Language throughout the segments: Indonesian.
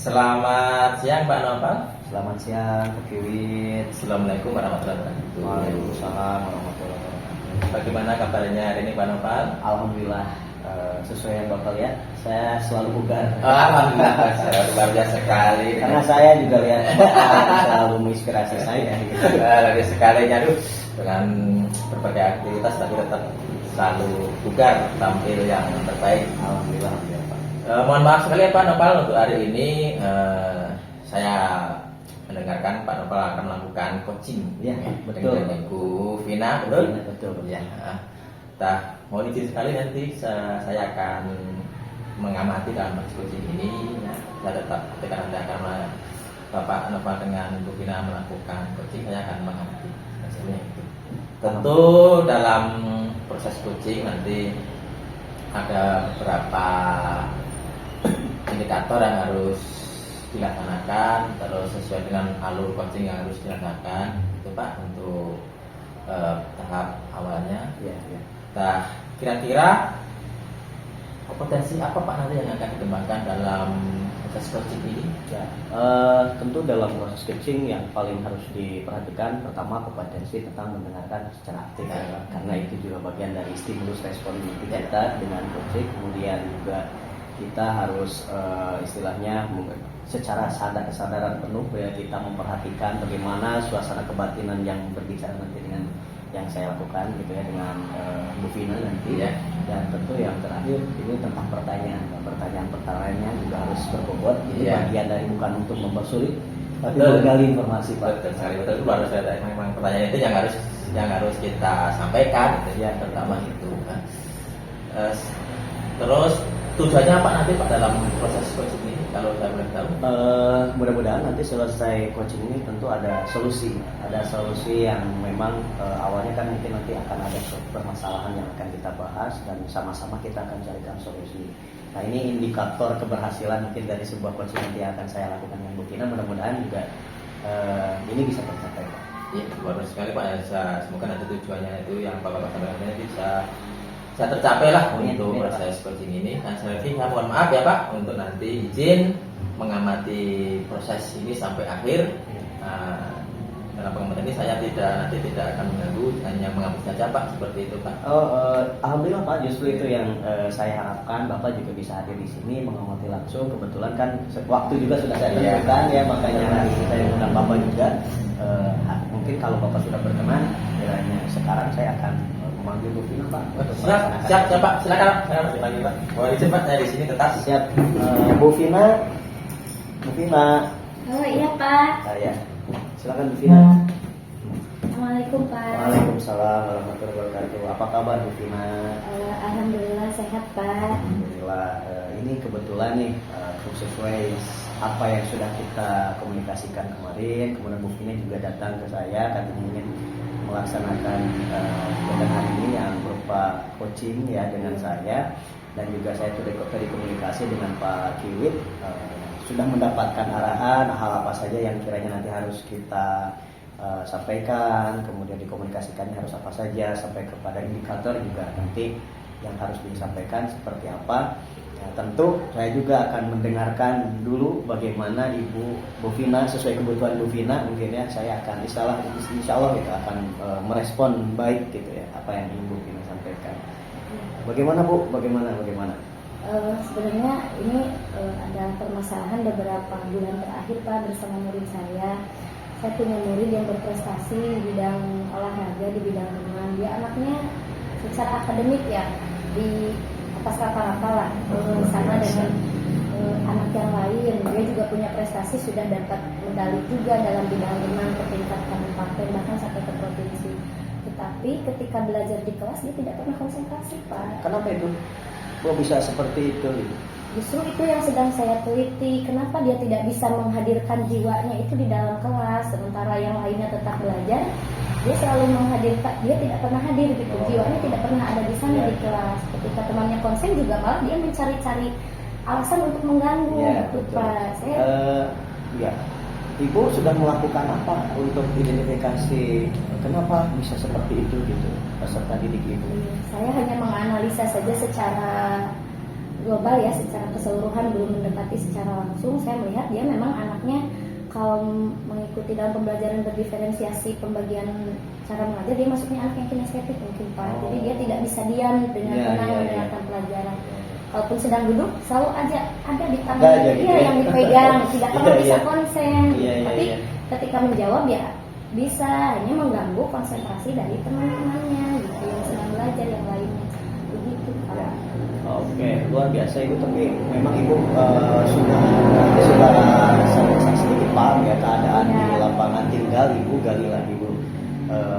Selamat siang Pak Nopal. Selamat siang, Pak Kiwit. Assalamualaikum warahmatullahi wabarakatuh. Waalaikumsalam warahmatullahi wabarakatuh. Bagaimana kabarnya hari ini Pak Nopal? Alhamdulillah, sesuai yang Bapak lihat, saya selalu bugar. Alhamdulillah, luar biasa sekali. Karena saya juga lihat selalu menginspirasi saya. Gitu. Lagi sekali aduh, dengan berbagai aktivitas tapi tetap selalu bugar, tampil yang terbaik. Alhamdulillah, ya, Pak. Mohon maaf sekali ya Pak Nopal, untuk hari ini saya mendengarkan Pak Nopal akan melakukan coaching Ya, betul. dengan Ibu Vina, betul? Betul. Ya. Nah, mohon izin sekali nanti saya akan mengamati dalam coaching ini. Ya. Saya tetap ketika nanti akan Bapak Nopal dengan Bu Vina melakukan coaching, saya akan mengamati hasilnya itu. Tentu dalam proses coaching nanti ada beberapa indikator yang harus dilaksanakan, terus sesuai dengan alur coaching yang harus dilaksanakan itu Pak untuk tahap awalnya. Ya. Nah, kira-kira kompetensi apa Pak nanti yang akan dikembangkan dalam proses coaching ini? Ya, tentu dalam proses coaching yang paling harus diperhatikan pertama kompetensi tentang mendengarkan secara aktif ya. Karena itu juga bagian dari stimulus respon kita dengan coaching. Kemudian juga kita harus istilahnya secara kesadaran penuh ya, kita memperhatikan bagaimana suasana kebatinan yang berbicara nanti dengan yang saya lakukan gitu ya, dengan Bu Vina nanti ya. Dan tentu yang terakhir ini tentang pertanyaannya juga harus berbobot. Jadi bagian dari bukan untuk mempersulit tapi menggali informasi Pak. Betul sekali, betul. Baru saya memang pertanyaan itu yang harus kita sampaikan gitu ya, pertama itu. Terus tujuannya apa nanti Pak dalam proses coaching ini kalau saya boleh tahu? Mudah-mudahan nanti selesai coaching ini tentu ada solusi yang memang awalnya kan mungkin nanti akan ada permasalahan yang akan kita bahas dan sama-sama kita akan carikan solusi. Nah, ini indikator keberhasilan mungkin dari sebuah coaching nanti akan saya lakukan dengan Bu Vina. Mudah-mudahan juga ini bisa tercapai Pak. Iya, bagus sekali Pak. Semoga nanti tujuannya itu yang Bapak sampaikan ini bisa tercapai lah untuk proses coaching ini. Dan saya mohon maaf ya Pak untuk nanti izin mengamati proses ini sampai akhir. Dalam pengamatan ini saya tidak akan mengganggu, hanya mengamati saja Pak, seperti itu Pak. Alhamdulillah Pak, justru itu yang saya harapkan. Bapak juga bisa hadir di sini mengamati langsung. Kebetulan kan waktu juga sudah saya tentukan ya, makanya hari ini saya undang Bapak juga. Mungkin kalau Bapak sudah berkenan, kiranya sekarang saya akan memanggil Bu Vina Pak. Siap Pak, silakan dipanggil Pak. Mohon izin Pak, saya di sini tetap. Siap. Bu Vina. Oh iya Pak. Saya. Silakan Bu Vina. Assalamualaikum Pak. Waalaikumsalam warahmatullahi wabarakatuh. Apa kabar Bu Vina? Alhamdulillah sehat Pak. Alhamdulillah. Ini kebetulan nih sesuai apa yang sudah kita komunikasikan kemarin. Kemudian Bu Vina juga datang ke saya dan ingin melaksanakan kegiatan ini yang berupa coaching ya dengan saya, dan juga saya tadi komunikasi dengan Pak Kiwit, sudah mendapatkan arahan hal apa saja yang kiranya nanti harus kita sampaikan, kemudian dikomunikasikannya harus apa saja, sampai kepada indikator juga nanti yang harus disampaikan seperti apa. Ya, tentu saya juga akan mendengarkan dulu bagaimana Ibu Bu Vina sesuai kebutuhan Bu Vina, mungkin ya saya akan insya Allah kita akan merespon baik gitu ya apa yang Ibu Vina sampaikan. Bagaimana Bu? Bagaimana? Sebenarnya ini ada permasalahan beberapa bulan terakhir Pak bersama murid saya. Saya punya murid yang berprestasi di bidang olahraga, di bidang renang. Dia anaknya secara akademik ya di atas rata-rata lah, sama dengan anak yang lain. Dia juga punya prestasi, sudah dapat medali juga dalam bidang renang ke tingkat kabupaten bahkan sampai ke provinsi. Tetapi ketika belajar di kelas dia tidak pernah konsentrasi Pak. Kenapa itu? Kok bisa seperti itu? Justru itu yang sedang saya teliti. Kenapa dia tidak bisa menghadirkan jiwanya itu di dalam kelas, sementara yang lainnya tetap belajar, dia selalu menghadirkan, dia tidak pernah hadir gitu, jiwanya tidak pernah ada di sana di kelas. Ketika temannya konsen juga malah dia mencari-cari alasan untuk mengganggu gitu Pak. Ya, Ibu sudah melakukan apa untuk identifikasi kenapa bisa seperti itu gitu peserta didik Ibu? Saya hanya menganalisa saja secara global ya, secara keseluruhan, belum mendekati secara langsung. Saya melihat dia memang anaknya kalau mengikuti dalam pembelajaran berdiferensiasi pembagian cara mengajar, dia masuknya anak yang kinestetik mungkin Pak. Jadi dia tidak bisa diam dengan tenang mendengarkan pelajaran. Walaupun sedang duduk, selalu aja ada di tangan dia gitu ya. yang dipegang, tidak pernah bisa Iya. konsen. Tapi Iya. ketika menjawab ya bisa, hanya mengganggu konsentrasi dari teman-temannya gitu yang sedang belajar yang lainnya. Begitu Pak. Oke, luar biasa Ibu, tapi memang Ibu sudah sedikit paham ya keadaan di lapangan, tinggal Ibu gali lagi Bu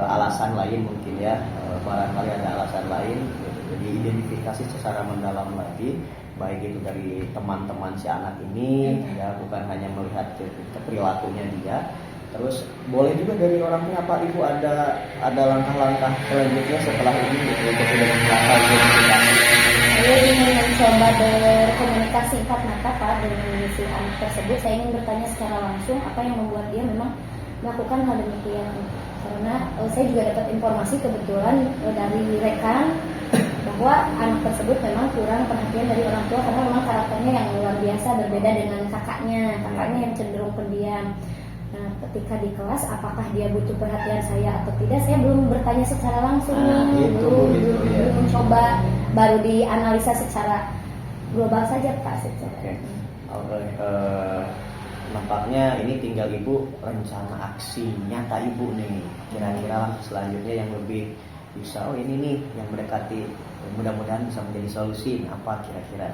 alasan lain mungkin ya, barangkali ada alasan lain gitu. Jadi identifikasi secara mendalam lagi, baik itu dari teman-teman si anak ini ya, bukan hanya melihat ke perilakunya dia. Terus boleh juga dari orang tua Pak Ibu ada langkah-langkah selanjutnya setelah ini gitu, untuk melakukan identifikasi. Saya ingin mencoba berkomunikasi empat mata Pak dengan si anak tersebut. Saya ingin bertanya secara langsung apa yang membuat dia memang melakukan hal demikian. Karena saya juga dapat informasi kebetulan dari rekan bahwa anak tersebut memang kurang perhatian dari orang tua karena memang karakternya yang luar biasa, berbeda dengan kakaknya yang cenderung pendiam. Nah, ketika di kelas apakah dia butuh perhatian saya atau tidak, saya belum bertanya secara langsung, belum mencoba, baru dianalisa secara global saja Pak. Nampaknya ini tinggal Ibu rencana aksi nyata Ibu nih, kira-kira selanjutnya yang lebih bisa, oh ini nih yang mendekati, mudah-mudahan bisa menjadi solusi. Apa kira-kira?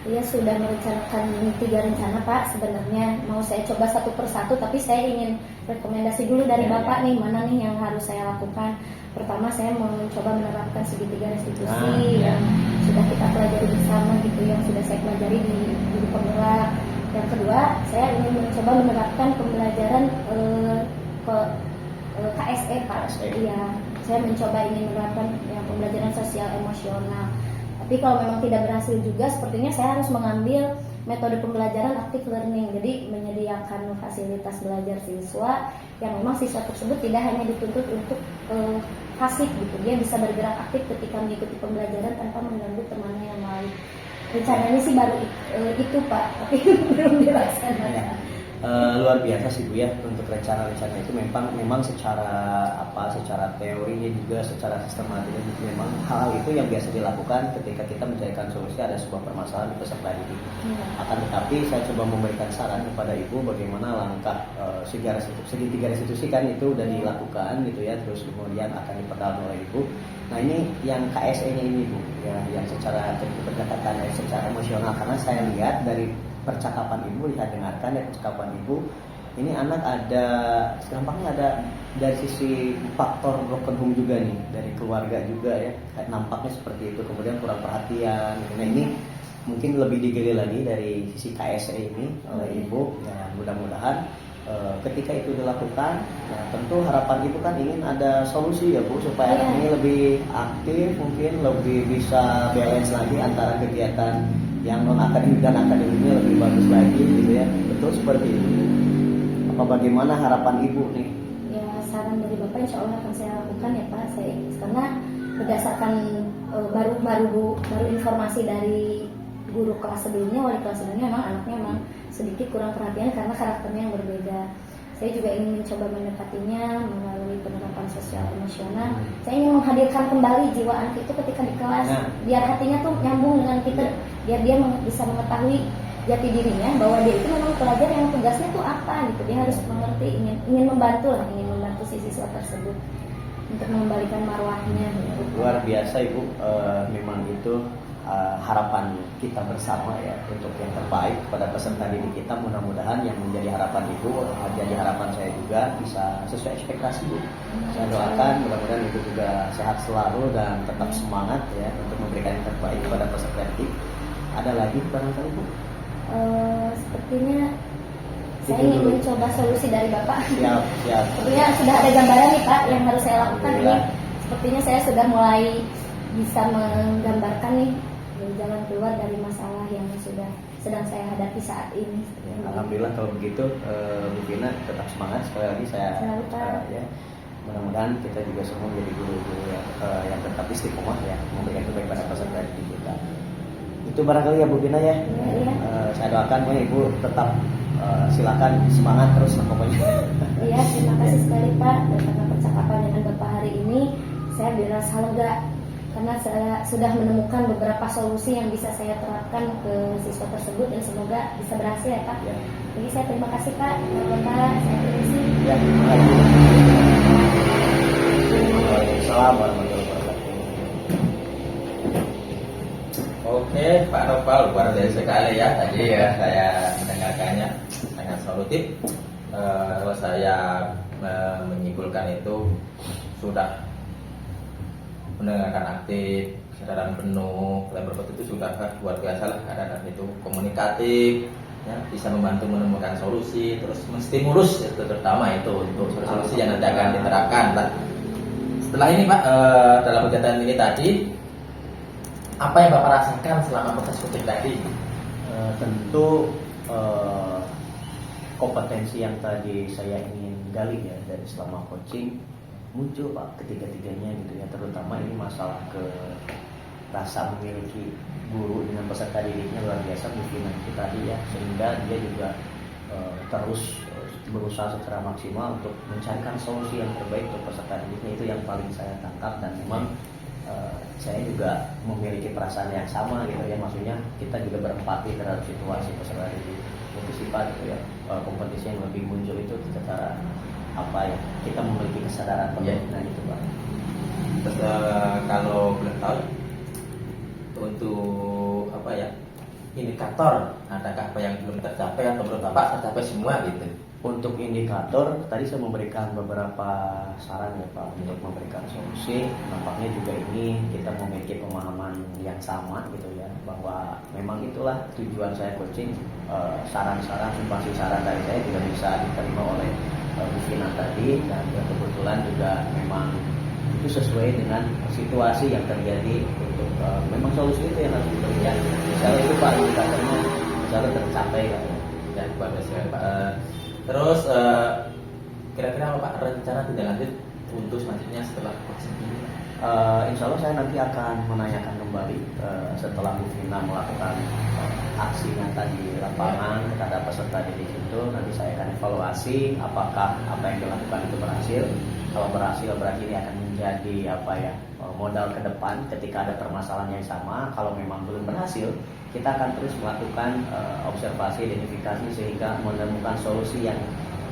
Saya sudah merencanakan 3 rencana Pak. Sebenarnya mau saya coba satu persatu, tapi saya ingin rekomendasi dulu dari Bapak nih, mana nih yang harus saya lakukan. Pertama, saya mau mencoba menerapkan segitiga restitusi yang sudah kita pelajari bersama gitu, yang sudah saya pelajari di guru penggerak. Yang kedua, saya ingin mencoba menerapkan pembelajaran KSE Pak. Iya, saya mencoba ingin menerapkan yang pembelajaran sosial emosional. Tapi kalau memang tidak berhasil juga, sepertinya saya harus mengambil metode pembelajaran active learning. Jadi menyediakan fasilitas belajar siswa yang memang siswa tersebut tidak hanya dituntut untuk pasif gitu, dia bisa bergerak aktif ketika mengikuti pembelajaran tanpa mengganggu temannya yang lain. Rencananya sih baru itu Pak, tapi belum dilaksanakan. Luar biasa sih Bu ya, untuk rencana-rencana itu memang secara teorinya juga secara sistematiknya memang hal itu yang biasa dilakukan ketika kita mencarikan solusi ada sebuah permasalahan di peserta didik. Akan tetapi saya coba memberikan saran kepada Ibu bagaimana langkah segitiga restitusi kan itu udah dilakukan gitu ya, terus kemudian akan diperdalam oleh Ibu. Nah ini yang KSE-nya ini Bu ya, yang secara pendekatan secara emosional, karena saya lihat dari percakapan Ibu, lihat dengarkan ya percakapan Ibu, ini anak nampaknya ada dari sisi faktor broken home juga nih, dari keluarga juga ya, kayak nampaknya seperti itu, kemudian kurang perhatian. Nah ini mungkin lebih digali lagi dari sisi KSE ini oleh Ibu ya, mudah-mudahan ketika itu dilakukan, nah tentu harapan Ibu kan ingin ada solusi ya Bu, supaya anak ini lebih aktif, mungkin lebih bisa balance lagi antara kegiatan yang non akademik dan akademiknya lebih bagus lagi gitu ya. Betul seperti itu. Apa bagaimana harapan Ibu nih? Ya, saran dari Bapak insya Allah akan saya lakukan ya Pak. Karena berdasarkan baru informasi dari guru kelas sebelumnya, wali kelas sebelumnya, memang anaknya memang sedikit kurang perhatian karena karakternya yang berbeda. Saya juga ingin mencoba mendekatinya melalui penerapan sosial emosional. Saya ingin menghadirkan kembali jiwa anak itu ketika di kelas, biar hatinya tuh nyambung dengan kita, biar dia bisa mengetahui jati dirinya bahwa dia itu memang pelajar yang tugasnya tuh apa gitu. Dia harus mengerti, ingin membantu si siswa tersebut untuk mengembalikan marwahnya. Luar biasa Ibu, memang itu harapan kita bersama ya, untuk yang terbaik kepada peserta didik kita. Mudah-mudahan yang menjadi harapan Ibu jadi harapan saya juga, bisa sesuai ekspektasi Bu. Saya doakan mudah-mudahan Ibu juga sehat selalu dan tetap semangat ya untuk memberikan yang terbaik kepada peserta didik. Ada lagi barangkali Bu? Sepertinya saya ingin mencoba solusi dari Bapak. Siap. Sepertinya sudah ada gambaran nih Pak yang harus saya lakukan ini. Sepertinya saya sudah mulai bisa menggambarkan nih jalan keluar dari masalah yang sedang saya hadapi saat ini. Alhamdulillah kalau begitu, Bu Vina tetap semangat. Sekali lagi saya ya, mudah-mudahan kita juga semua menjadi guru-guru yang tetap istiqomah ya, memberikan kebaikan pada peserta didik kita. Itu Itu barangkali ya Bu Vina ya. Iya. Saya doakan ya Ibu tetap silakan semangat terus lah pokoknya. Iya, terima kasih sekali Pak. Dan karena percakapan dengan Bapak hari ini, saya merasa lega karena saya sudah menemukan beberapa solusi yang bisa saya terapkan ke siswa tersebut dan semoga bisa berhasil ya Pak. Ya. Jadi saya terima kasih Pak. Bapak, saya permisi. Ya, terima kasih. Waalaikumsalam warahmatullahi wabarakatuh. Oke, Pak Nopal, luar biasa sekali ya tadi ya saya mendengarkannya sangat solutif. Kalau saya menyimpulkan itu sudah mendengarkan aktif, kesadaran penuh, dan berbuat itu sudah luar biasa lah. Kadang itu komunikatif, ya, bisa membantu menemukan solusi, terus menstimulus itu terutama itu untuk solusi yang nanti akan diterapkan. Nah, setelah ini Pak, dalam kegiatan ini tadi, apa yang Bapak rasakan selama proses coaching tadi? Tentu kompetensi yang tadi saya ingin gali ya dari selama coaching muncul Pak ketiga-tiganya gitu ya, terutama ini masalah ke rasa memiliki guru dengan peserta didiknya luar biasa mungkin itu tadi ya, sehingga dia juga terus berusaha secara maksimal untuk mencarikan solusi yang terbaik untuk peserta didiknya. Itu yang paling saya tangkap, dan memang saya juga memiliki perasaan yang sama gitu ya, maksudnya kita juga berempati terhadap situasi peserta didik. Itu sifat gitu ya, kompetisi yang lebih muncul itu secara apa ya, kita memiliki kesadaran penuh. Nah itu Pak. Terus kalau boleh tahu untuk apa ya, indikator adakah apa yang belum tercapai atau menurut Bapak tercapai semua gitu? Untuk indikator tadi saya memberikan beberapa saran ya Pak untuk memberikan solusi. Nampaknya juga ini kita memiliki pemahaman yang sama gitu ya, bahwa memang itulah tujuan saya coaching. Saran-saran, sumbangsi saran dari saya juga bisa diterima oleh Bu Vina tadi, dan kebetulan juga memang itu sesuai dengan situasi yang terjadi. Untuk memang solusi itu yang harus diberikan. Misalnya itu Pak indikatornya misalnya tercapai kan Ya, bagus sekali Pak. Terus kira-kira apa Pak rencana tindak lanjut untuk selanjutnya setelah coaching ini? Insya Allah saya nanti akan menanyakan kembali setelah Bu Vina melakukan aksi nyata di lapangan kepada peserta didik itu. Nanti saya akan evaluasi apakah apa yang dilakukan itu berhasil. Kalau berhasil berarti ini akan menjadi apa ya, modal ke depan ketika ada permasalahan yang sama. Kalau memang belum berhasil, kita akan terus melakukan observasi, identifikasi sehingga menemukan solusi yang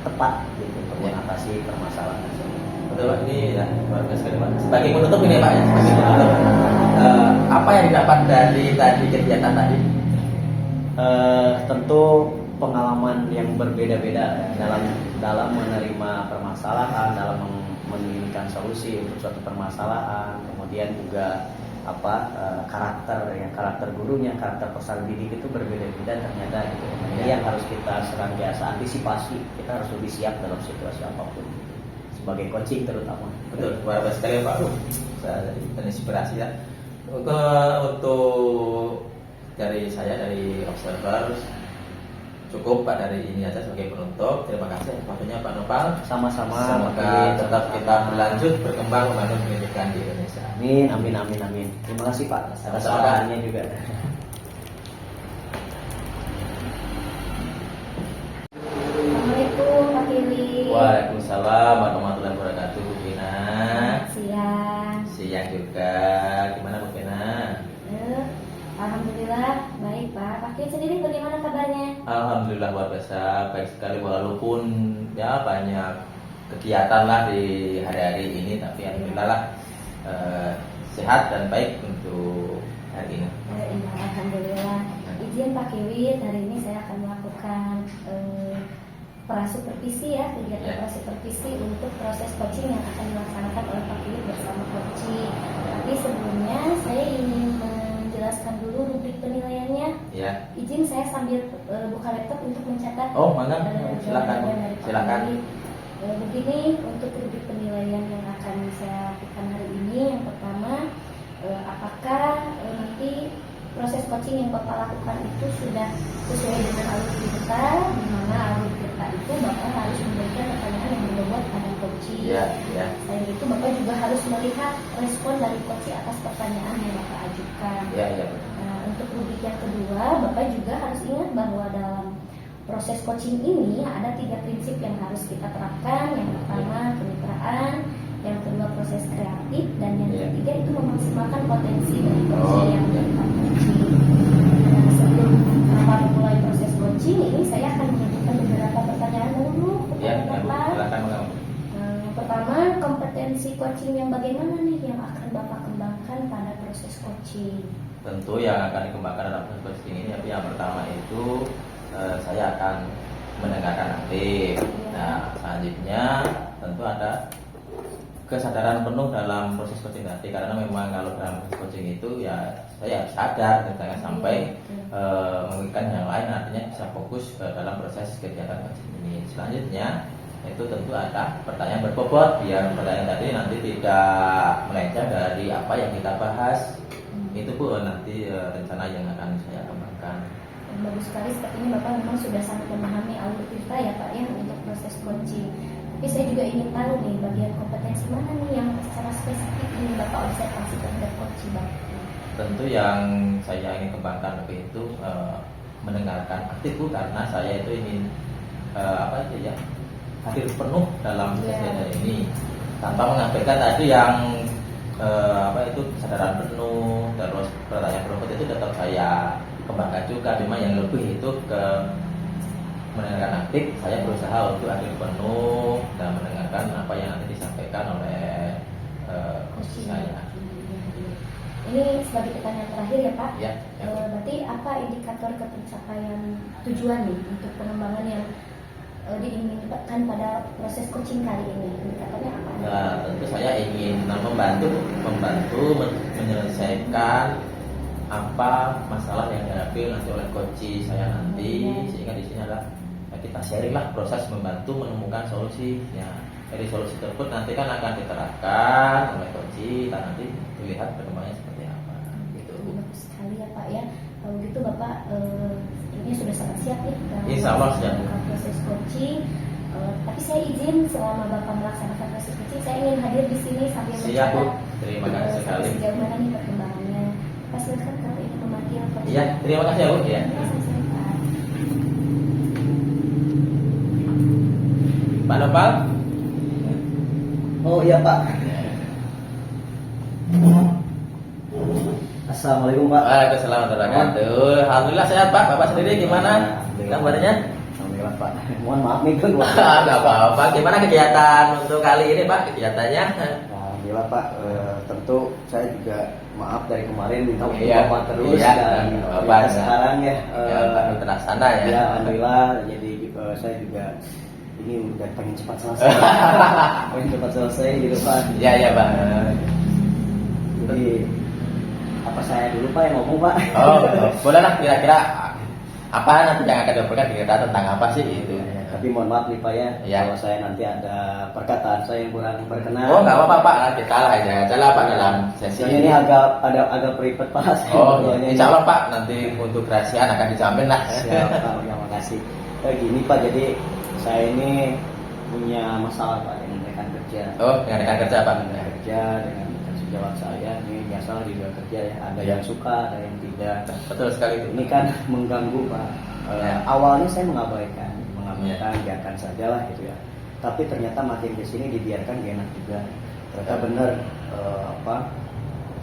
tepat gitu untuk mengatasi permasalahan tersebut. Betul Pak, ini ya luar biasa sekali Pak. Sebagai penutup ini Pak ya, sebagai penutup, apa yang didapat dari tadi kegiatan tadi? Tentu pengalaman yang berbeda-beda ya, dalam menerima permasalahan, dalam menginginkan solusi untuk suatu permasalahan, kemudian juga karakter gurunya, karakter peserta didik itu berbeda-beda ternyata gitu. Jadi yang harus kita senantiasa antisipasi, kita harus lebih siap dalam situasi apapun sebagai coaching terutama. Betul, luar biasa sekali Pak. Saya terinspirasi ya. Untuk dari saya, dari Observer, cukup Pak dari ini aja sebagai penutup. Terima kasih waktunya Pak Nopal. Sama-sama. Semoga tetap kita berlanjut berkembang membangun pendidikan di Indonesia. Amin, amin, amin, amin. Terima kasih Pak atas Sama-sama. sarannya juga. Assalamualaikum Pak Kili. Waalaikumsalam warahmatullahi wabarakatuh, Bu Vina. Siang. Siang juga. Gimana Bu Vina? Alhamdulillah baik Pak. Pak Kili sendiri bagaimana kabarnya? Alhamdulillah luar biasa baik sekali, walaupun ya banyak kegiatan lah di hari-hari ini, tapi alhamdulillah lah sehat dan baik untuk hari ini. Iya, alhamdulillah. Izin Pak Kiwit, hari ini saya akan melakukan prasupervisi ya, kegiatan Ya. prasupervisi untuk proses coaching yang akan dilaksanakan oleh Pak Kiwit bersama coaching. Tapi sebelumnya saya ingin menjelaskan dulu rubrik penilaiannya. Ya. Izin saya sambil buka laptop untuk mencatat. Oh, mangga. Silakan. jawaban dari Pak Silakan. Kiwit. Begini untuk rubrik penilaian yang akan saya lakukan hari ini. Yang pertama, apakah nanti proses coaching yang Bapak lakukan itu sudah sesuai dengan alur kita, di mana alur kita itu Bapak harus memberikan pertanyaan yang berbobot pada coaching. Ya, ya. Selain itu Bapak juga harus melihat respon dari coaching atas pertanyaan yang Bapak ajukan. Ya, ya. Nah, untuk publik yang kedua, Bapak juga harus ingat bahwa dalam proses coaching ini ada 3 prinsip yang harus kita terapkan. Yang pertama kemitraan, yang kedua proses kreatif, dan yang ketiga itu memaksimalkan potensi dari coaching yang kita coaching. Nah, sebelum Bapak memulai proses coaching ini, saya akan mengajukan beberapa pertanyaan dulu kepada Bapak. Silakan mengambil. Yang pertama, kompetensi coaching yang bagaimana nih yang akan Bapak kembangkan pada proses coaching? Tentu yang akan dikembangkan dalam proses coaching ini, yang pertama itu saya akan mendengarkan aktif. Nah, selanjutnya tentu ada kesadaran penuh dalam proses coaching tadi, karena memang kalau dalam proses coaching itu ya saya harus sadar, jangan sampai merugikan yang lain, artinya bisa fokus dalam proses kegiatan coaching ini. Selanjutnya itu tentu ada pertanyaan berbobot, biar pertanyaan tadi nanti tidak melenceng dari apa yang kita bahas. Itu pun nanti rencana yang akan saya kembangkan. Bagus sekali, sepertinya Bapak memang sudah sangat memahami alur kita ya Pak ya untuk proses coaching. Tapi saya juga ingin tahu nih bagian kompetensi mana nih yang secara spesifik ini Bapak observasi terhadap coaching Bapak. Tentu yang saya ingin kembangkan lebih itu mendengarkan aktif, karena saya itu ingin hadir penuh dalam sesi ini tanpa mengabaikan tadi yang kesadaran penuh, terus pertanyaan berbobot itu tetap saya kembangkan juga. Cuma yang lebih itu ke mendengarkan aktif, saya berusaha untuk hadir penuh dan mendengarkan apa yang nanti disampaikan oleh coach saya. Ini sebagai pertanyaan terakhir ya Pak. Ya. Berarti apa indikator kepencapaian tujuan nih untuk pengembangan yang diinginkan pada proses coaching kali ini? Indikatornya apa? Nah, tentu saya ingin membantu menyelesaikan apa masalah yang dihadapi nanti oleh coach saya nanti, sehingga di sini adalah kita sharing lah proses membantu menemukan solusi. Ya, dari solusi tersebut nanti kan akan diterapkan oleh coach dan nanti dilihat perkembangannya seperti apa. Gitu. Bagus sekali ya Pak ya. Kalau gitu Bapak ini sudah sangat siap nih Insya Allah siap. Proses coaching. Tapi saya izin selama Bapak melaksanakan proses coaching, saya ingin hadir di sini sambil Siap, Bu. mencatat Terima kasih sekali. sejauh mana nih perkembangannya. Pak silakan kalau ingin memanggil coaching. Iya, terima kasih ya Bu. Ya. Sama-sama, Pak. Pak Nopal. Oh iya Pak. Assalamualaikum Pak. Waalaikumsalam warahmatullahi wabarakatuh. Alhamdulillah sehat Pak. Bapak sendiri gimana kabarnya? Alhamdulillah Pak. Mohon maaf nih kan. Nggak apa-apa. Gimana kegiatan untuk kali ini Pak? Kegiatannya? Alhamdulillah Pak. Tentu saya juga maaf dari kemarin minta waktu Iya. Bapak terus Iya. dan Bapak, ya, sekarang ya. Ya, Pak terlaksana ya. Ya alhamdulillah. Jadi saya juga ini udah pengen cepat selesai. Pengen cepat selesai gitu Pak. Iya iya Pak. Jadi apa saya dulu Pak yang ngomong Pak? Oh, boleh lah kira-kira apa nanti yang akan diobrolkan kira-kira tentang apa sih itu? Tapi mohon maaf nih Pak ya, Iya. kalau saya nanti ada perkataan saya yang kurang berkenan. Oh nggak apa-apa Pak, kita lah aja lah Pak dalam sesi Soalnya ini agak private Pak. Oh, Soalnya insya Allah Pak, nanti untuk kerahasiaan akan dijamin lah. Siap Pak, terima kasih. Gini Pak, jadi saya ini punya masalah Pak dengan rekan kerja. Oh, dengan rekan kerja Pak. Kerja dengan rekan sejawat saya, ini biasalah di luar kerja ya. Ada yang suka, ada yang tidak. Betul sekali itu. Ini kan mengganggu Pak. Ya. Awalnya saya mengabaikan, biarkan saja lah gitu ya. Tapi ternyata makin ke sini dibiarkan gak enak juga. Ternyata benar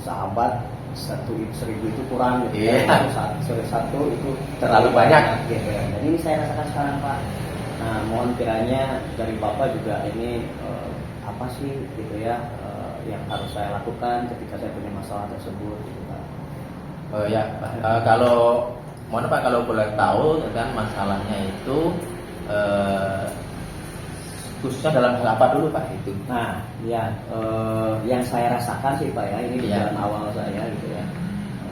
sahabat 1.000 itu kurang gitu Iya. ya. Satu itu Terlalu banyak. gitu ya. Dan ini saya rasakan sekarang Pak. Nah, mohon kiranya dari Bapak juga ini apa sih gitu ya yang harus saya lakukan ketika saya punya masalah tersebut gitu Pak. Oh ya, kalau mohon Pak kalau boleh tahu kan masalahnya itu khususnya dalam hal apa dulu Pak itu? Nah, ya yang saya rasakan sih Pak ya, ini di Ya. jalan awal saya gitu ya.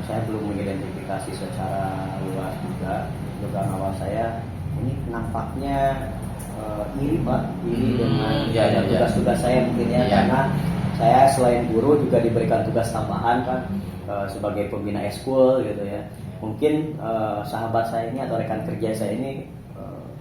Saya belum mengidentifikasi secara luas juga. Dugaan awal saya ini nampaknya iri Pak, iri dengan ya. tugas-tugas saya mungkin ya, Ya. karena saya selain guru juga diberikan tugas tambahan kan sebagai pembina eskul gitu ya. Mungkin sahabat saya ini atau rekan kerja saya ini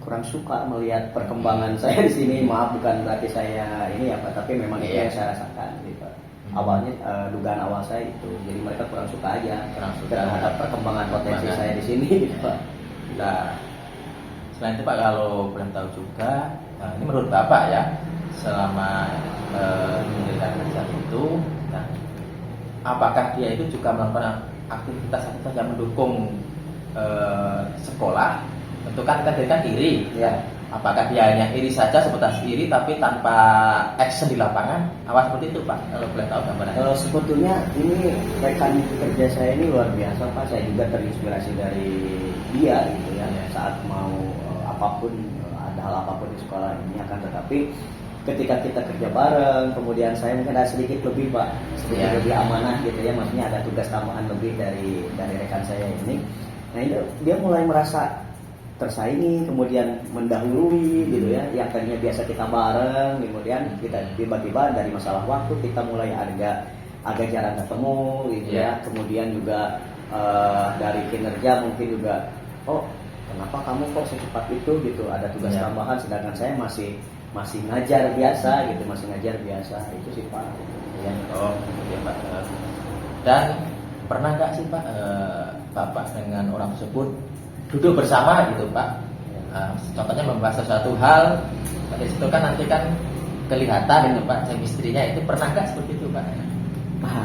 kurang suka melihat perkembangan saya di sini. Maaf bukan berarti saya ini ya Pak, tapi memang itu Iya. yang saya rasakan gitu Pak. awalnya dugaan awal saya itu, jadi mereka kurang suka aja Kurang suka. terhadap perkembangan potensi Perkembangan. saya di sini gitu, Pak. Nah, selain itu Pak, kalau boleh tahu juga, ini menurut Bapak ya, selama mendirikan kerja itu, nah, apakah dia itu juga melakukan aktivitas-aktivitas yang mendukung sekolah? Tentu kan kita dirikan iri, Ya. apakah dia hanya iri saja sebatas iri tapi tanpa action di lapangan? Apa seperti itu Pak? Kalau boleh tahu gambarannya. Sebetulnya ini rekan kerja saya ini luar biasa Pak, saya juga terinspirasi dari dia gitu ya, saat mau apapun, ada hal apapun di sekolah ini, akan tetapi ketika kita kerja bareng, kemudian saya mungkin ada sedikit lebih Pak, sedikit Ya. lebih amanah gitu ya, maksudnya ada tugas tambahan lebih dari rekan saya ini. Nah itu dia mulai merasa tersaingi, kemudian mendahului gitu ya, yang tadinya biasa kita bareng, kemudian kita tiba-tiba dari masalah waktu kita mulai agak jarang ketemu gitu ya, kemudian juga dari kinerja mungkin juga, oh kenapa kamu kok secepat itu gitu, ada tugas tambahan, sedangkan saya masih ngajar biasa gitu, masih ngajar biasa, itu sih Pak. Ya. Oh, ya Pak. Dan pernah nggak sih Pak, Bapak dengan orang tersebut duduk bersama gitu Pak? Contohnya membahas sesuatu hal, dari situ kan nanti kan kelihatan gitu Pak, chemistry-nya itu, pernah nggak seperti itu Pak?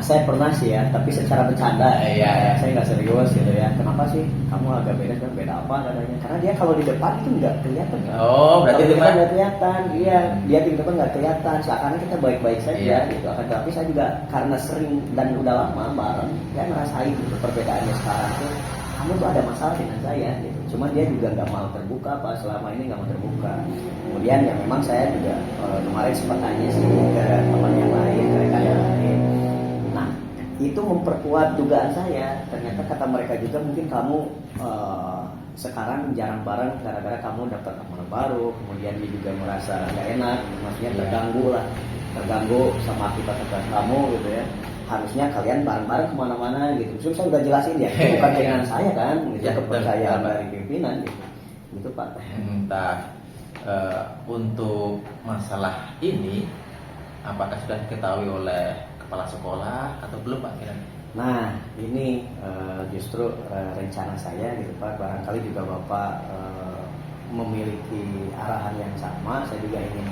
Saya pernah sih ya, tapi secara bercanda. Iya. Saya nggak serius gitu ya. Kenapa sih kamu agak beda? Kan beda apa katanya? Karena dia kalau di depan itu nggak kelihatan. Ya? Oh, berarti kalau itu kita Pak? nggak kelihatan. Iya, dia di depan nggak kelihatan. Seakan kita baik-baik saja Iya. gitu. Akan tapi saya juga karena sering dan udah lama bareng, saya ngerasain gitu perbedaannya sekarang tuh. Kamu tuh ada masalah dengan saya gitu. Cuma dia juga nggak mau terbuka Pak, selama ini nggak mau terbuka. Kemudian ya memang saya juga kemarin sempat tanya sih ke teman yang lain, ke rekan yang lain. Nah itu memperkuat dugaan saya. Ternyata kata mereka juga mungkin kamu sekarang jarang bareng gara-gara kamu dapat teman baru. Kemudian dia juga merasa nggak enak, maksudnya terganggu sama aktivitas kamu gitu ya. Harusnya kalian bareng-bareng kemana-mana gitu. Terus saya udah jelasin ya, itu bukan keinginan saya kan, gitu, Ya, kepercayaan betul. dari pimpinan gitu. Gitu Pak. Entah untuk masalah ini, apakah sudah diketahui oleh kepala sekolah atau belum Pak? Nah ini justru rencana saya gitu Pak. Barangkali juga Bapak memiliki arahan yang sama. Saya juga ingin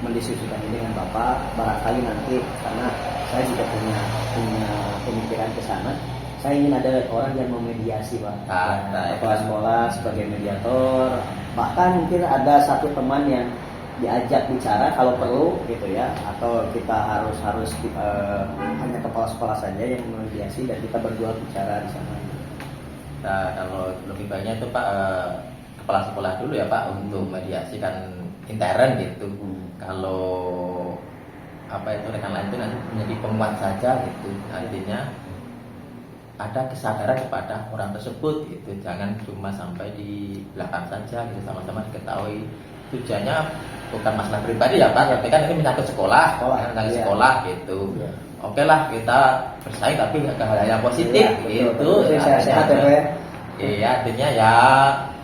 mendiskusikan ini dengan Bapak. Barangkali nanti karena saya juga punya pemikiran ke sana. Saya ingin ada orang yang memediasi Pak. Kepala sekolah sebagai mediator. Bahkan mungkin ada satu teman yang diajak bicara kalau perlu gitu ya, atau kita harus hanya kepala sekolah saja yang memediasi dan kita berdua bicara di sana. Nah, kalau lebih baiknya itu Pak, kepala sekolah dulu ya Pak untuk mediasi kan intern gitu. Kalau apa itu rekan lain itu nanti menjadi penguat saja gitu, artinya ada kesadaran kepada orang tersebut gitu, jangan cuma sampai di belakang saja gitu, sama-sama diketahui tujuannya bukan masalah pribadi ya Pak, tapi kan ini menyangkut sekolah sekolah gitu. Oke lah kita bersaing tapi ke hal yang positif gitu. Sehat ya Pak. Iya, artinya ya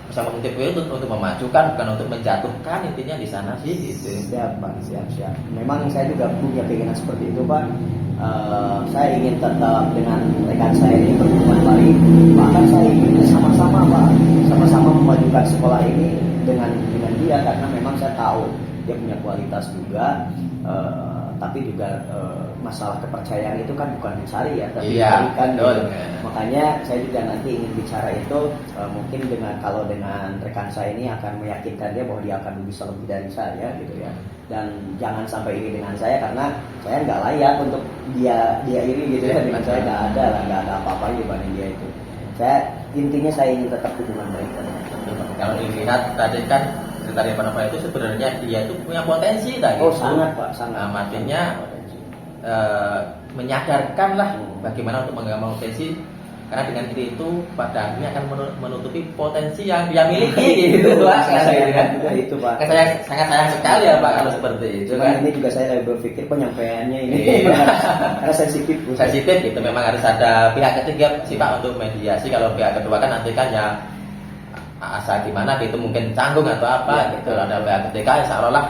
bersama motif itu untuk memajukan bukan untuk menjatuhkan, intinya di sana sih gitu. Siap Pak, siap. Memang saya juga punya keinginan seperti itu Pak. Saya ingin tetap dengan rekan saya ini berhubungan baik. Bahkan saya ingin sama-sama Pak, sama-sama memajukan sekolah ini dengan dia, karena memang saya tahu dia punya kualitas juga. Tapi juga masalah kepercayaan itu kan bukan dicari ya, tapi diberikan gitu. Makanya saya juga nanti ingin bicara itu mungkin kalau dengan rekan saya ini akan meyakinkan dia bahwa dia akan bisa lebih dari saya gitu ya. Dan jangan sampai iri dengan saya karena saya nggak layak untuk dia iri gitu ya. Dengan saya nggak ada apa-apa dibanding dia itu. Intinya saya ingin tetap hubungan baik. Kalau dilihat tadi kan kriteria penopang itu sebenarnya dia itu punya potensi tadi. Oh sangat Pak, sangat. Maksudnya menyadarkan lah bagaimana untuk mengembangkan potensi, karena dengan itu pada akhirnya akan menutupi potensi yang dia miliki gitu Pak. Itu Pak. Sangat sayang sekali ya Pak kalau seperti itu. Cuman ini juga saya berpikir penyampaiannya ini karena sensitif gitu. Memang harus ada pihak ketiga sih Pak untuk mediasi. Kalau pihak kedua kan nanti kan ya asal gimana gitu, mungkin canggung atau apa gitu. Ada pihak ketiga insya Allah lah,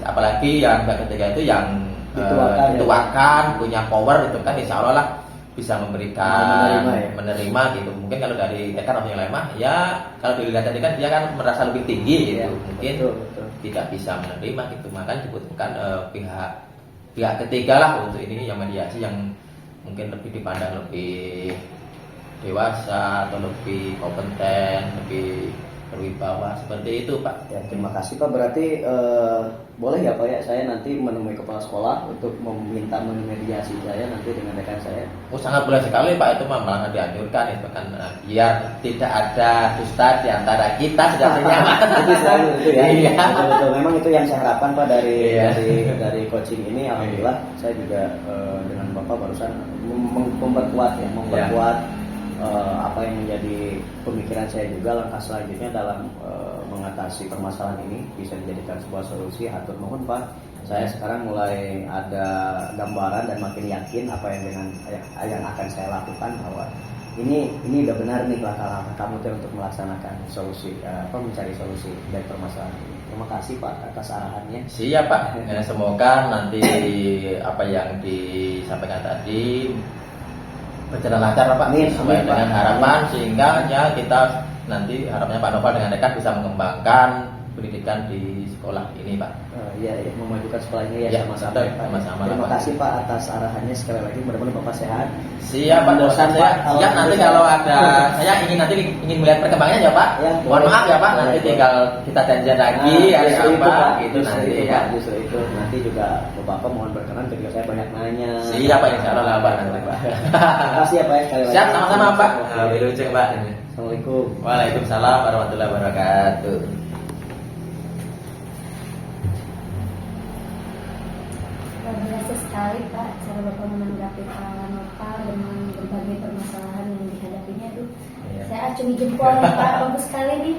apalagi yang pihak ketiga itu yang dituakan, punya power itu kan, insya Allah lah bisa memberikan menerima gitu. Mungkin kalau dari rekan atau yang lain mah ya kalau dilihat tadi kan dia kan merasa lebih tinggi gitu, mungkin betul. tidak bisa menerima gitu, maka dibutuhkan pihak ketiga lah untuk ini yang mediasi yang mungkin lebih dipandang lebih dewasa atau lebih kompeten, lebih berwibawa seperti itu Pak. Ya, terima kasih Pak. Berarti boleh ya Pak ya saya nanti menemui kepala sekolah untuk meminta memediasi saya nanti dengan rekan saya. Oh sangat boleh sekali Pak, itu mah malah dianjurkan itu kan biar tidak ada dusta di antara kita sebenarnya. Itu selalu itu ya. Iya. Betul. Memang itu yang saya harapkan Pak dari coaching ini. Alhamdulillah saya juga dengan Bapak barusan memperkuat apa yang menjadi pemikiran saya juga langkah selanjutnya dalam mengatasi permasalahan ini bisa dijadikan sebuah solusi. Hatur nuhun Pak, saya sekarang mulai ada gambaran dan makin yakin apa yang akan saya lakukan, bahwa ini udah benar nih langkah-langkah kamu untuk melaksanakan solusi mencari solusi dari permasalahan ini. Terima kasih Pak atas arahannya. Siap Pak, semoga nanti apa yang disampaikan tadi berjalan lancar Pak, sesuai dengan harapan, sehingga ya kita nanti harapannya Pak Noval dengan rekan bisa mengembangkan pendidikan di sekolah ini Pak. Iya, memajukan sekolah ini ya sama-sama. Sama-sama. Terima kasih Pak atas arahannya sekali lagi. Mudah-mudahan Bapak sehat. Siap Pak, siap nanti kalau ada saya ingin melihat perkembangannya ya Pak. Ya, mohon maaf ya Pak, nanti tinggal kita janjian lagi hari apa gitu nanti ya. Justru itu nanti juga Bapak mohon berkenan ketika saya banyak nanya. Siap Pak, insya Allah lah Pak nanti Pak. Terima kasih ya Pak sekali lagi. Siap, sama-sama Pak. Wilujeng Pak. Assalamualaikum. Waalaikumsalam warahmatullahi wabarakatuh. Luar biasa sekali Pak cara Bapak menanggapi Pak Noval dengan berbagai permasalahan yang dihadapinya tuh. Iya. Saya acungi jempol nih Pak, bagus sekali nih.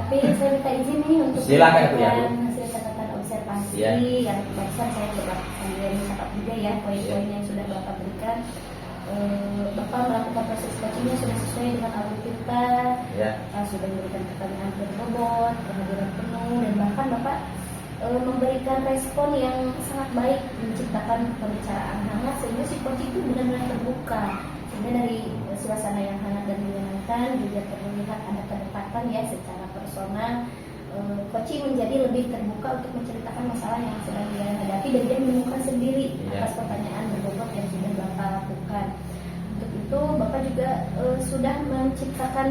Tapi saya minta izin nih untuk Silakan, Bu, ya, Bu. hasil catatan observasi Iya. yang barusan saya coba sambil mencatat juga ya poin-poin yang sudah Bapak berikan. Bapak melakukan proses coachingnya sudah sesuai dengan alur kita, sudah memberikan pertanyaan berbobot, kehadiran penuh, dan bahkan Bapak memberikan respon yang sangat baik, menciptakan pembicaraan hangat sehingga si coach itu benar-benar terbuka, sehingga dari suasana yang hangat dan menyenangkan juga terlihat ada kedekatan ya secara personal. Coaching menjadi lebih terbuka untuk menceritakan masalah yang sedang dia hadapi dan dia menemukan sendiri atas pertanyaan berbobot yang sudah Bapak lakukan. Untuk itu Bapak juga sudah menciptakan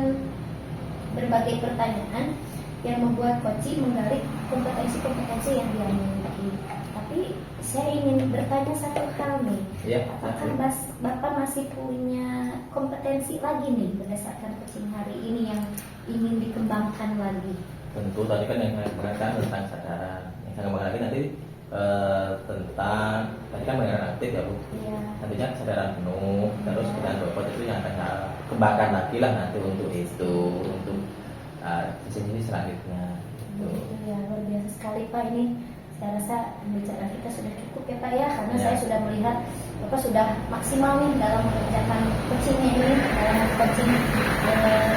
berbagai pertanyaan yang membuat coaching menggali kompetensi-kompetensi yang dia miliki. Tapi saya ingin bertanya satu hal nih, apakah Bapak masih punya kompetensi lagi nih berdasarkan coaching hari ini yang ingin dikembangkan lagi? Tentu tadi kan yang saya katakan tentang kesadaran, yang saya kembangkan lagi nanti tentang tadi kan mengenai aktif ya Bu. Iya. Nantinya kesadaran penuh, terus dengan robot itu yang akan saya kembangkan lagi lah nanti untuk itu, untuk sini selanjutnya. Ya, luar biasa sekali Pak, ini saya rasa pembicaraan kita sudah cukup ya Pak ya, karena saya sudah melihat Bapak sudah maksimal nih dalam mengerjakan coachingnya ini, dalam coaching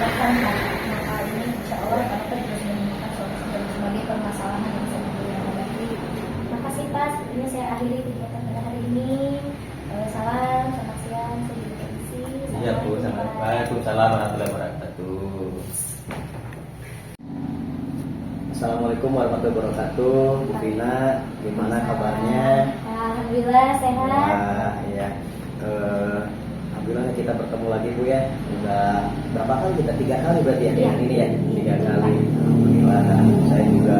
rekan Noval ini, insya Allah Bapak juga sudah menemukan solusi dari berbagai permasalahan yang sedang beliau hadapi. Terima kasih Pak, sepertinya saya akhiri kegiatan pada hari ini. Salam, selamat siang, saya dipermisi. Iya Bu, Waalaikumsalam warahmatullahi wabarakatuh. Assalamualaikum warahmatullahi wabarakatuh. Bu Vina, gimana kabarnya? Alhamdulillah sehat. Nah, ya. Alhamdulillah kita bertemu lagi Bu ya. Udah berapa kali kita? 3 kali berarti ya yang ini ya. 3 kali. Alhamdulillah. Dan saya juga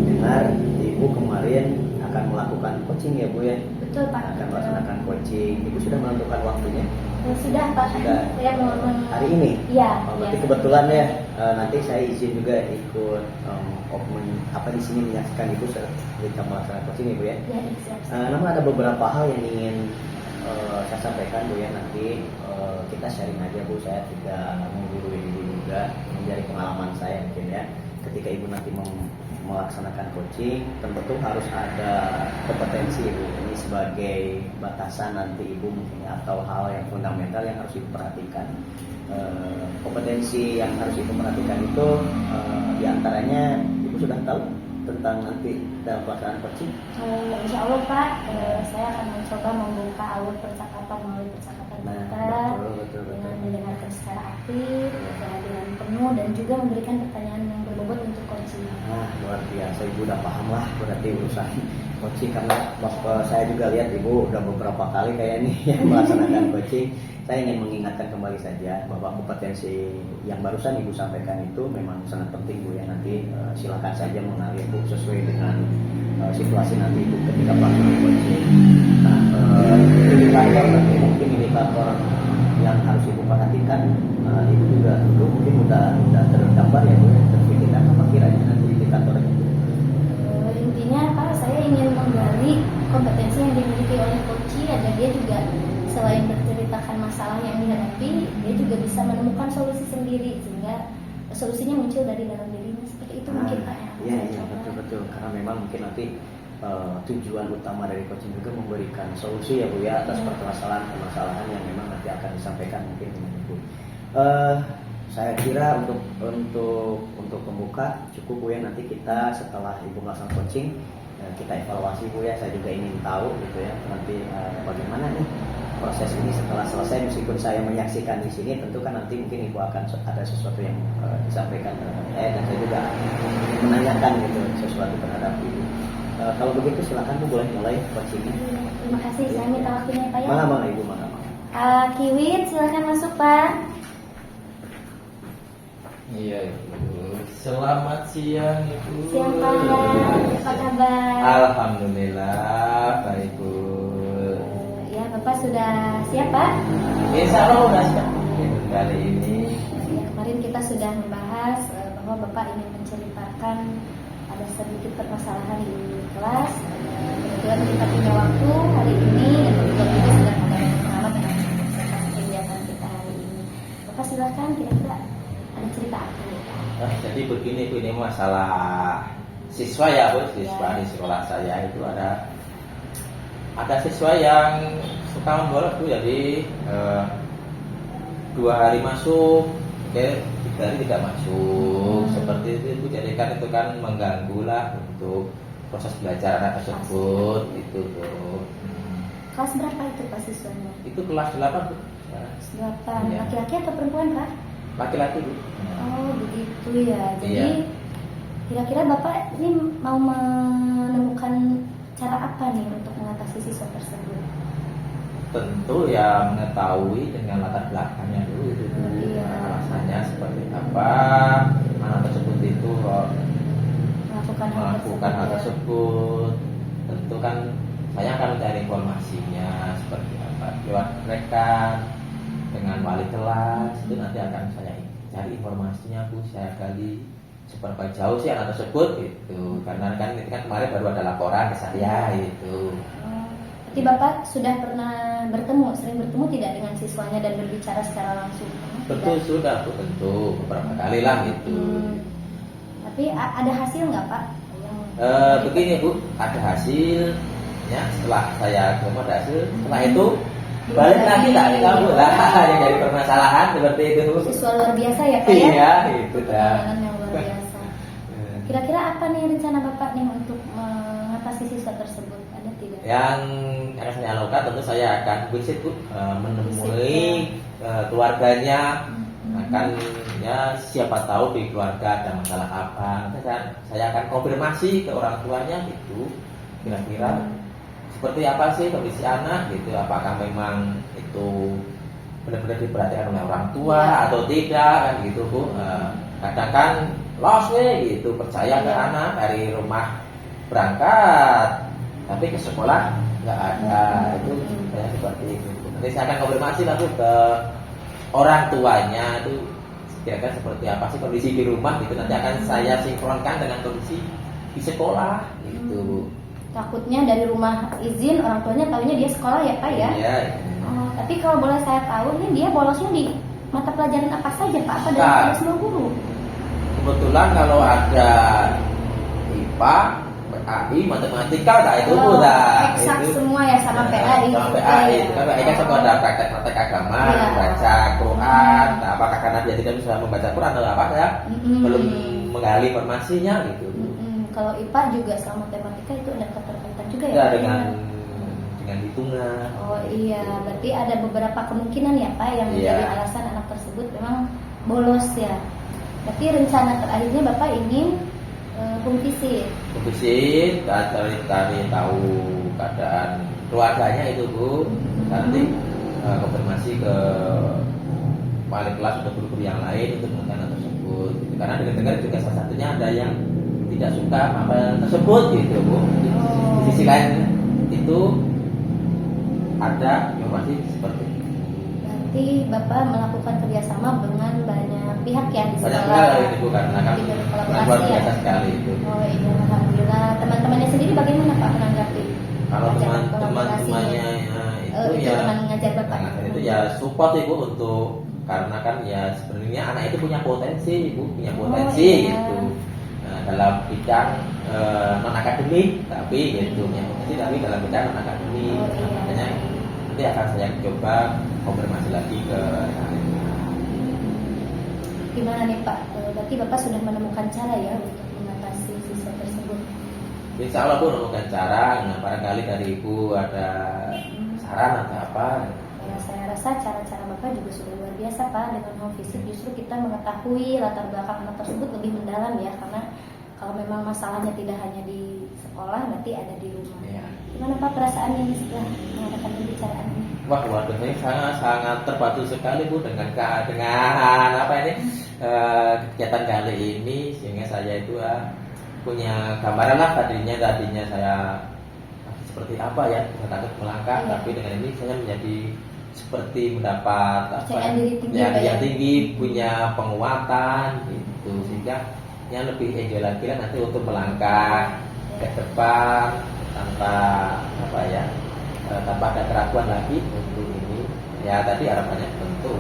dengar Ibu kemarin akan melakukan coaching ya Bu ya. Betul Pak. Akan melaksanakan coaching. Ibu sudah menentukan waktunya? Sudah Pak. Sudah. Saya mau Hari ini? Iya. Berarti kebetulan ya. Nanti saya izin juga ikut di sini menyaksikan Ibu ketika melaksanakan coaching Ibu ya. Ya, siap. Namun ada beberapa hal yang ingin saya sampaikan Bu ya, nanti kita sharing aja Bu, saya tidak menggurui Ibu juga, dari pengalaman saya mungkin ya. Ketika Ibu nanti melaksanakan coaching, tentu harus ada kompetensi Ibu. Ini sebagai batasan nanti Ibu mungkin atau hal yang fundamental yang harus Ibu perhatikan. Kompetensi yang harus Ibu perhatikan itu diantaranya Ibu sudah tahu tentang nanti dalam pelaksanaan coaching? Insya Allah Pak, saya akan mencoba membuka alur percakapan melalui percakapan kita betul. dengan mendengarkan secara aktif, kehadiran penuh dan juga memberikan pertanyaan yang berbobot untuk coaching. Nah, luar biasa, Ibu udah paham lah berarti urusan coaching, karena saya juga lihat Ibu udah beberapa kali kayaknya yang melaksanakan coaching. Saya ingin mengingatkan kembali saja bahwa kompetensi yang barusan Ibu sampaikan itu memang sangat penting Bu ya. Nanti silakan saja mengalir Bu sesuai dengan situasi nanti Ibu ketika pelaksanaan coaching. Nah, indikator nanti mungkin indikator yang harus Ibu perhatikan, Ibu juga tentu mungkin udah tergambar ya Bu ya, terpikirkan apa kiranya nanti indikatornya Bu? Intinya Pak, saya ingin menggali kompetensi yang dimiliki oleh coach agar dia juga selain menceritakan masalah yang dihadapi, dia juga bisa menemukan solusi sendiri sehingga solusinya muncul dari dalam dirinya. Seperti itu mungkin Pak. Iya betul karena memang mungkin nanti tujuan utama dari coaching juga memberikan solusi ya Bu ya atas permasalahan yang memang nanti akan disampaikan mungkin dengan Ibu. Saya kira untuk pembuka cukup Bu ya, nanti kita setelah Ibu melaksanakan coaching kita evaluasi Bu ya. Saya juga ingin tahu gitu ya nanti bagaimana nih proses ini setelah selesai. Meskipun saya menyaksikan di sini, tentu kan nanti mungkin Ibu akan ada sesuatu yang disampaikan terhadap saya, dan saya juga ingin menanyakan gitu sesuatu terhadap Ibu. Kalau begitu silakan Bu, boleh mulai coachingnya. Terima kasih, saya minta waktunya Pak ya. Mana Ibu, mana? Kiwit, silakan masuk Pak. Iya Ibu. Selamat siang Ibu. Siang Pak, apa kabar? Alhamdulillah baik Bu. Ya Bapak sudah siap Pak? Insya Allah udah siap. Kali ini Ya, kemarin kita sudah membahas bahwa Bapak ingin menceritakan ada sedikit permasalahan di kelas. Kemudian kita punya waktu hari ini dan kebetulan juga sudah ada pengalaman dengan kegiatan kita hari ini. Bapak silakan, kira-kira ada cerita apa? jadi begini Bu, ini masalah siswa ya Bu, siswa di sekolah saya itu ada siswa yang suka membolos Bu, jadi 2 hari masuk, oke, 3 hari tidak masuk, seperti itu Bu. Jadi kan itu kan mengganggu lah untuk proses belajar anak tersebut itu Bu. Kelas berapa itu Pak siswanya? Itu kelas 8 Bu. Kelas 8, Iya. laki-laki atau perempuan Pak? Laki-laki Bu. Oh begitu ya. Jadi Iya. kira-kira Bapak ini mau menemukan cara apa nih untuk mengatasi siswa tersebut? Tentu ya mengetahui dengan latar belakangnya dulu itu Bu. Iya. Alasannya seperti apa, anak tersebut itu melakukan hal tersebut. Tentu kan saya akan mencari informasinya seperti apa lewat mereka dengan wali kelas, itu nanti akan saya cari informasinya Bu, saya gali seberapa jauh sih anak tersebut gitu, karena kan itu kan kemarin baru ada laporan ke saya itu. Berarti Bapak sudah pernah sering bertemu tidak dengan siswanya dan berbicara secara langsung? Betul, Tidak? sudah Bu, tentu beberapa kali lah gitu. Tapi ada hasil nggak Pak? Begini Bu, ada hasilnya setelah saya ketemu ada hasil, setelah itu balik lagi dari kamu lah yang dari permasalahan seperti itu. Siswa luar biasa ya Pak ya? Iya, itu dah. Pengalaman yang luar biasa. Kira-kira apa nih rencana Bapak nih untuk mengatasi siswa tersebut? Ada tidak? Yang akan saya lakukan tentu saya akan visit Bu, menemui keluarganya, akan ya siapa tahu di keluarga ada masalah apa. Nanti saya akan konfirmasi ke orang tuanya gitu, kira-kira seperti apa sih kondisi anak gitu, apakah memang itu benar-benar diperhatikan oleh orang tua atau tidak kan gitu Bu. Kadang kan lost gitu, percaya ke anak dari rumah berangkat tapi ke sekolah nggak ada, itu kayak seperti itu. Nanti saya akan konfirmasi langsung ke orang tuanya itu kira-kira seperti apa sih kondisi di rumah gitu, nanti akan saya sinkronkan dengan kondisi di sekolah gitu Bu. Takutnya dari rumah izin orang tuanya tahunya dia sekolah ya Pak ya? Iya. Tapi kalau boleh saya tahu nih dia bolosnya di mata pelajaran apa saja Pak? Apa dari Nah, semua guru? Kebetulan kalau ada IPA, PAI, matematika, nah itu udah eksak itu. semua ya sama PAI. Sama PAI, kan PAI kan suka ada praktek agama, Iya. baca Quran. Nah, apakah karena dia tidak bisa membaca Quran atau apa ya? Belum menggali informasinya gitu. kalau IPA juga sama matematika itu ada keterkaitan juga ya Ya Pak? dengan hitungan. Oh iya, berarti ada beberapa kemungkinan ya Pak yang Iya. menjadi alasan anak tersebut memang bolos ya. Berarti rencana terakhirnya Bapak ingin home visit. Visit, cari tahu keadaan keluarganya itu Bu. Nanti konfirmasi ke wali kelas atau guru-guru yang lain untuk mengetahui hal tersebut. Gitu. Karena dengar juga salah satunya ada yang tidak suka apa tersebut gitu Bu. Di sisi lain itu ada informasi seperti itu. Berarti Bapak melakukan kerjasama dengan banyak pihak ya di Banyak sekolah. hal ini Bu karena kan Di luar kolaborasi ya. biasa sekali itu. Oh iya, alhamdulillah. Teman-temannya sendiri bagaimana Pak menanggapi? Kalau acara teman-temannya kolaborasinya? itu Itu ya teman mengajar Bapak. itu ya support Ibu untuk karena kan ya sebenarnya anak itu punya potensi Ibu punya potensi iya. gitu. Nah, dalam bidang non akademik tapi gitu punya potensi tapi dalam bidang non akademik. Oh, iya. Makanya nanti akan saya coba konfirmasi lagi ke Gimana nih Pak? Berarti Bapak sudah menemukan cara ya untuk mengatasi siswa tersebut. Insya Allah Bu menemukan cara. Nah, barangkali dari Ibu ada saran atau apa? Ya, saya rasa cara-cara Bapak juga sudah luar biasa Pak. Dengan home visit justru kita mengetahui latar belakang anak tersebut lebih mendalam ya. Karena kalau memang masalahnya tidak hanya di sekolah, berarti ada di rumah. Ya. Gimana Pak perasaannya setelah mengadakan pembicaraan ini? Wah, luar biasa ini sangat terbantu sekali Bu dengan apa ini kegiatan kali ini sehingga saya itu punya gambaran lah tadinya saya seperti apa ya takut melangkah Iya. tapi dengan ini saya menjadi seperti mendapat Kepercayaan diri tinggi, ya, Pak, ya? yang tinggi punya penguatan gitu sehingga yang lebih enjoy lagi lah nanti untuk melangkah ke depan tanpa apa ya tanpa ada keraguan lagi untuk ini ya tadi harapannya tentu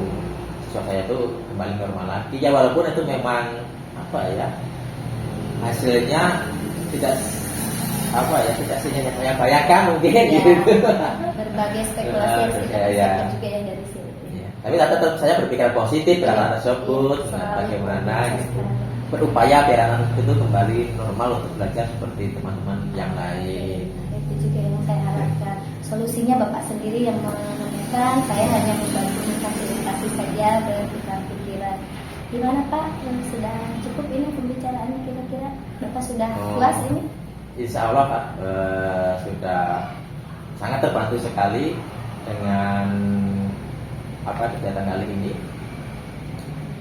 siswa saya itu kembali normal lagi ya walaupun itu memang apa ya hasilnya tidak apa ya tidak senyap yang saya bayangkan mungkin Ya, gitu. berbagai spekulasi yang kita Ya. bisa juga yang dari sini. Ya, tapi tetap saya berpikiran positif Iya. terhadap tersebut Iya, nah, selalu bagaimana proses gitu kan. berupaya biar anak itu kembali normal untuk belajar seperti teman-teman yang lain. Itu juga yang saya harapkan. Solusinya Bapak sendiri yang menemukan, saya hanya membantu memfasilitasi saja berpikiran. Gimana Pak? Sudah cukup ini pembicaraannya kira-kira? Bapak sudah puas ini? Insya Allah Pak sudah sangat terbantu sekali dengan apa kegiatan kali ini.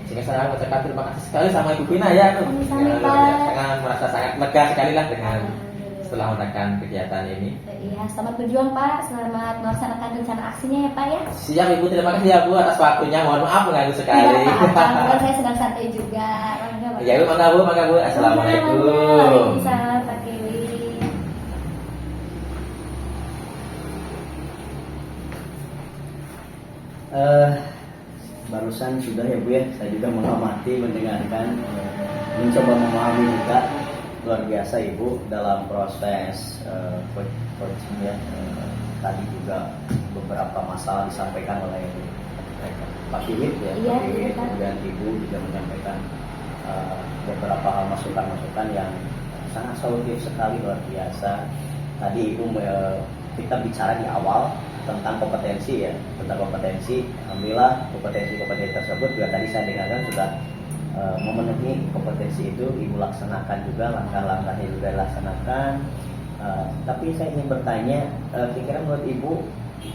Sehingga saya mengucapkan terima kasih sekali sama Ibu Pina ya. Sama-sama, Ya, Pak. sangat merasa sangat lega sekali lah dengan Alhamdulillah. setelah melakukan kegiatan ini. Iya, selamat berjuang Pak, selamat melaksanakan rencana aksinya ya Pak ya. Siap Ibu, terima kasih ya Bu atas waktunya. Mohon maaf mengganggu sekali. Tidak apa-apa, kebetulan saya sedang santai juga. Ya Bu, mangga Bu, mangga Bu. Assalamualaikum. Waalaikumsalam Pak Kewi. Barusan sudah ya Bu ya, saya juga mengamati, mendengarkan, mencoba memahami juga luar biasa Ibu dalam proses coaching ya. Tadi juga beberapa masalah disampaikan oleh Pak Philip ya, Iya, Pak Philip, iya, Pak. kemudian Ibu juga menyampaikan beberapa hal masukan-masukan yang sangat solutif sekali luar biasa. Tadi Ibu kita bicara di awal tentang kompetensi ya, tentang kompetensi. Alhamdulillah kompetensi tersebut juga tadi saya dengarkan sudah memenuhi kompetensi itu, Ibu laksanakan juga, langkah-langkahnya juga dilaksanakan. Tapi saya ingin bertanya, kira-kira menurut Ibu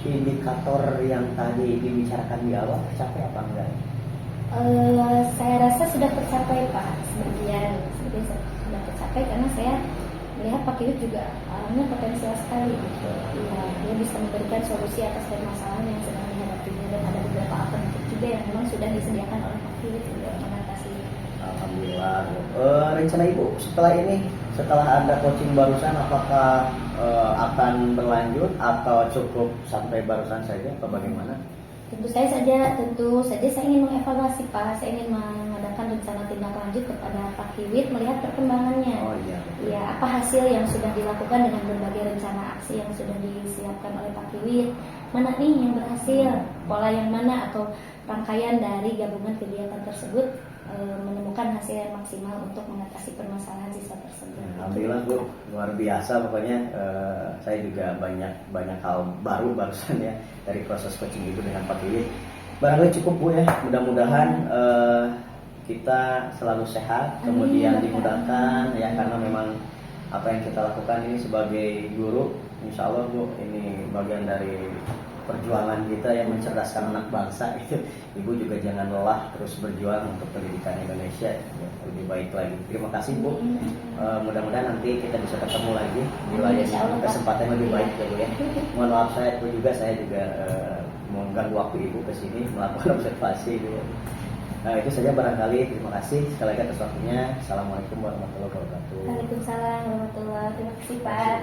indikator yang tadi dibicarakan di awal tercapai apa enggak? Saya rasa sudah tercapai Pak, sebagian sudah tercapai karena saya melihat Pak Kiwit juga orangnya potensial sekali gitu. Ya, dia bisa memberikan solusi atas permasalahan yang sedang dihadapinya dan ada beberapa alternatif juga yang memang sudah disediakan oleh Pak Kiwit untuk mengatasi. Alhamdulillah. Rencana Ibu setelah ini, setelah Anda coaching barusan, apakah akan berlanjut atau cukup sampai barusan saja atau bagaimana? Tentu saja saya ingin mengevaluasi Pak, saya ingin mengadakan rencana tindak lanjut kepada Pak Kiwit melihat perkembangannya. Oh iya. Ya, apa hasil yang sudah dilakukan dengan berbagai rencana aksi yang sudah disiapkan oleh Pak Kiwit? Mana nih yang berhasil? Pola yang mana atau rangkaian dari gabungan kegiatan tersebut menemukan hasil yang maksimal untuk mengatasi permasalahan siswa tersebut. Alhamdulillah Bu, luar biasa pokoknya. Saya juga banyak hal baru barusan ya dari proses coaching Ibu dengan Pak Lilit. Barangkali cukup Bu ya. Mudah-mudahan kita selalu sehat, kemudian dimudahkan ya, karena memang apa yang kita lakukan ini sebagai guru, insya Allah Bu, ini bagian dari perjuangan kita yang mencerdaskan anak bangsa itu. Ibu juga jangan lelah terus berjuang untuk pendidikan Indonesia ya, lebih baik lagi. Terima kasih Bu. Mudah-mudahan nanti kita bisa ketemu lagi di lain kesempatan yang lebih baik ya Bu ya. Mohon maaf saya juga mengganggu waktu Ibu ke sini melakukan observasi gitu ya. Nah, itu saja barangkali. Terima kasih sekali lagi atas waktunya. Assalamualaikum warahmatullahi wabarakatuh. Waalaikumsalam warahmatullahi wabarakatuh. Terima kasih Pak.